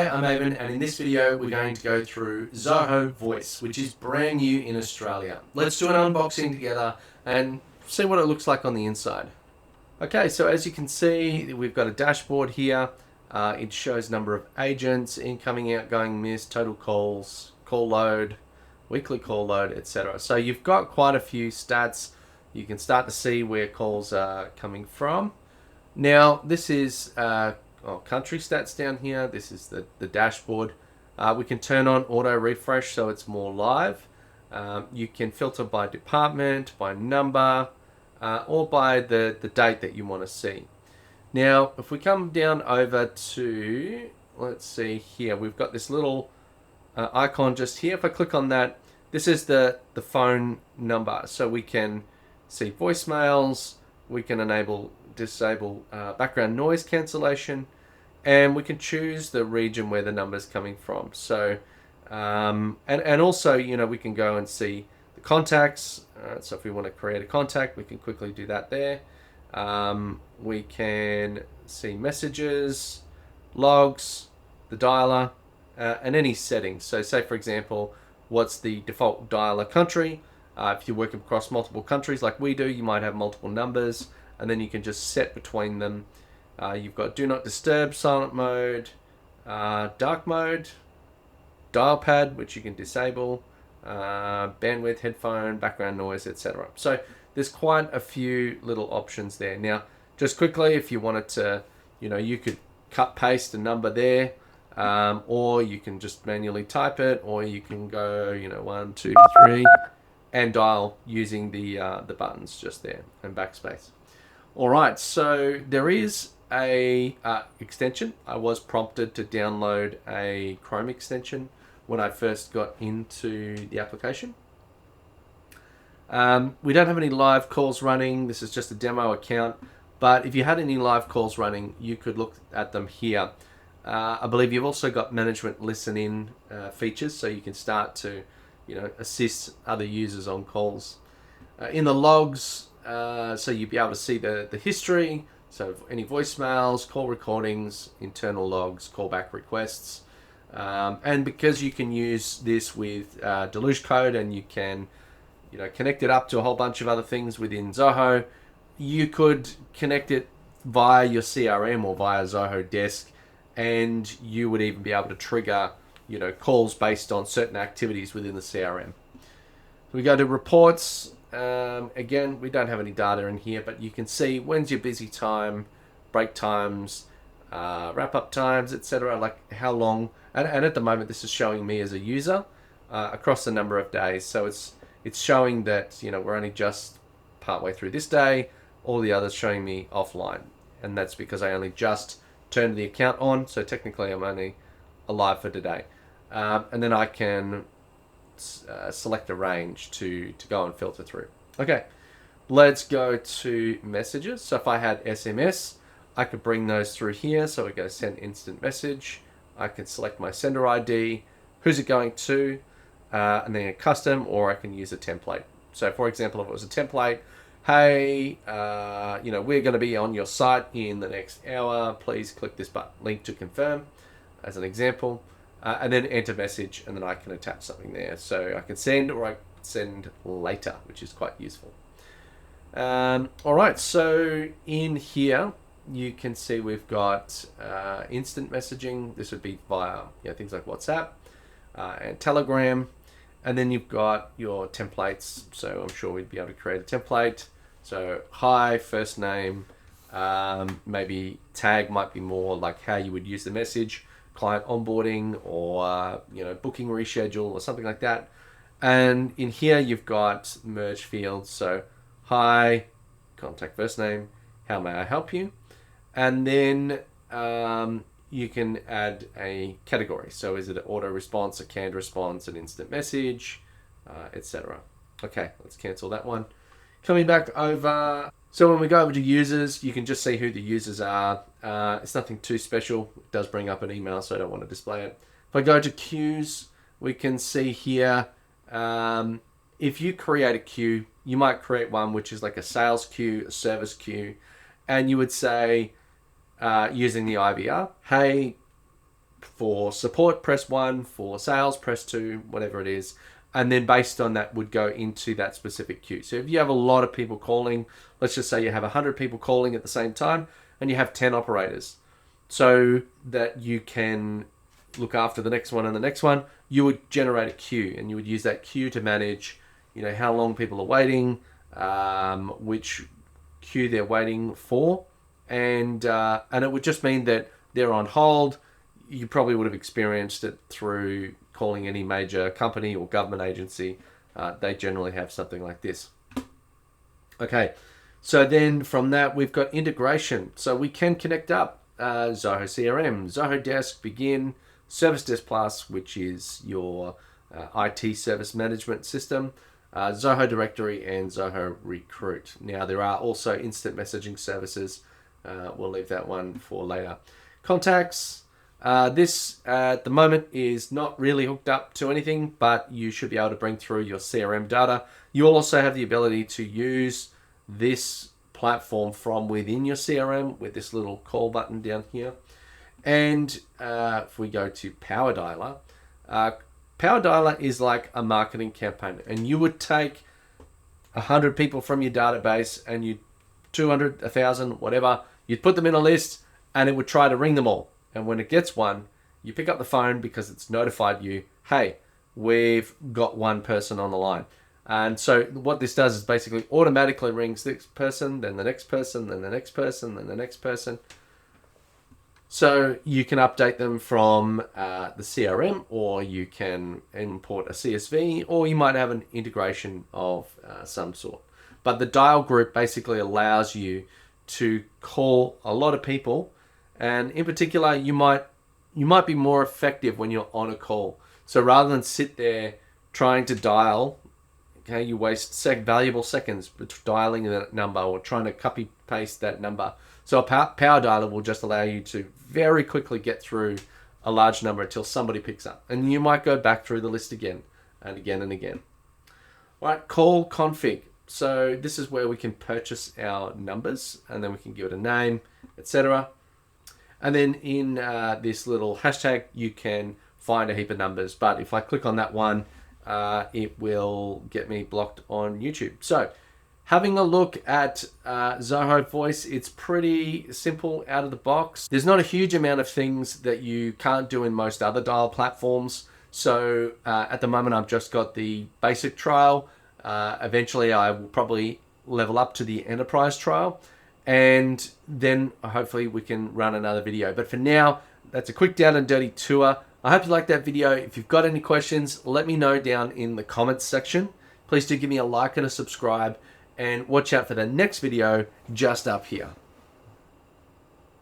Hi, I'm Eamon, and in this video we're going to go through Zoho Voice, which is brand new in Australia. Let's do an unboxing together and see what it looks like on the inside. Okay, so as you can see, we've got a dashboard here. It shows number of agents, incoming, outgoing, missed, total calls, call load, weekly call load, etc. So you've got quite a few stats. You can start to see where calls are coming from. Now, this is country stats down here. This is the dashboard. We can turn on auto refresh so it's more live. You can filter by department, by number, or by the date that you want to see. Now, if we come down over to, let's see here, we've got this little icon just here. If I click on that, this is the phone number. So we can see voicemails, we can disable background noise cancellation, and we can choose the region where the number is coming from. So, and also, we can go and see the contacts. So if we want to create a contact, we can quickly do that there. We can see messages, logs, the dialer, and any settings. So say, for example, what's the default dialer country? If you're working across multiple countries like we do, you might have multiple numbers, and then you can just set between them. You've got do not disturb, silent mode, dark mode, dial pad, which you can disable, bandwidth, headphone, background noise, etc. So there's quite a few little options there. Now, just quickly, if you wanted to, you could cut paste a number there, or you can just manually type it, or you can go, 1, 2, 3, and dial using the buttons just there and backspace. All right, so there is a extension. I was prompted to download a Chrome extension when I first got into the application. We don't have any live calls running. This is just a demo account, but if you had any live calls running, you could look at them here. I believe you've also got management listen-in features, so you can start to assist other users on calls. In the logs, so you'll be able to see the history, so any voicemails, call recordings, internal logs, callback requests. And because you can use this with Deluge code, and you can connect it up to a whole bunch of other things within Zoho, you could connect it via your CRM or via Zoho Desk, and you would even be able to trigger calls based on certain activities within the CRM. We go to reports. Again, we don't have any data in here, but you can see when's your busy time, break times, wrap-up times, etc. Like how long, and at the moment this is showing me as a user across the number of days. So it's showing that we're only just partway through this day. All the others showing me offline, and that's because I only just turned the account on. So technically, I'm only alive for today, and then I can select a range to go and filter through. Okay, let's go to messages. So if I had SMS, I could bring those through here. So we go send instant message. I can select my sender ID, who's it going to, and then a custom, or I can use a template. So for example, if it was a template, hey, we're going to be on your site in the next hour. Please click this button, link to confirm, as an example. And then enter message, and then I can attach something there. So I can send, or I can send later, which is quite useful. All right, so in here, you can see we've got instant messaging. This would be via things like WhatsApp and Telegram. And then you've got your templates. So I'm sure we'd be able to create a template. So hi, first name, maybe tag might be more like how you would use the message, client onboarding, or booking reschedule or something like that. And in here you've got merge fields. So hi, contact first name, how may I help you? And then you can add a category. So is it an auto response, a canned response, an instant message, etc. Okay, let's cancel that one. Coming back over, so when we go over to users, you can just see who the users are. It's nothing too special. It does bring up an email, so I don't want to display it. If I go to queues, we can see here, if you create a queue, you might create one which is like a sales queue, a service queue, and you would say, using the IVR, hey, for support, press 1, for sales, press 2, whatever it is. And then based on that would go into that specific queue. So if you have a lot of people calling, let's just say you have 100 people calling at the same time and you have 10 operators, so that you can look after the next one and the next one, you would generate a queue, and you would use that queue to manage, how long people are waiting, which queue they're waiting for, and it would just mean that they're on hold. You probably would have experienced it through calling any major company or government agency. They generally have something like this. Okay, so then from that we've got integration. So we can connect up Zoho CRM, Zoho Desk, Begin, Service Desk Plus, which is your IT service management system, Zoho Directory, and Zoho Recruit. Now there are also instant messaging services. We'll leave that one for later. Contacts. This at the moment is not really hooked up to anything, but you should be able to bring through your CRM data. You'll also have the ability to use this platform from within your CRM with this little call button down here. And if we go to Power Dialer, Power Dialer is like a marketing campaign, and you would take 100 people from your database and you 200, 1,000, whatever, you'd put them in a list and it would try to ring them all. And when it gets one, you pick up the phone because it's notified you, hey, we've got one person on the line. And so what this does is basically automatically rings this person, then the next person, then the next person, then the next person. So you can update them from the CRM, or you can import a CSV, or you might have an integration of some sort. But the dial group basically allows you to call a lot of people, and in particular, you might be more effective when you're on a call. So rather than sit there trying to dial, okay, you waste valuable seconds dialing that number or trying to copy paste that number. So a power dialer will just allow you to very quickly get through a large number until somebody picks up, and you might go back through the list again and again and again. All right, call config. So this is where we can purchase our numbers, and then we can give it a name, etc. And then in this little hashtag, you can find a heap of numbers. But if I click on that one, it will get me blocked on YouTube. So having a look at Zoho Voice, it's pretty simple out of the box. There's not a huge amount of things that you can't do in most other dial platforms. So at the moment, I've just got the basic trial. Eventually, I will probably level up to the enterprise trial, and then hopefully we can run another video. But for now, that's a quick down and dirty tour. I hope you liked that video. If you've got any questions, let me know down in the comments section. Please do give me a like and a subscribe, and watch out for the next video just up here.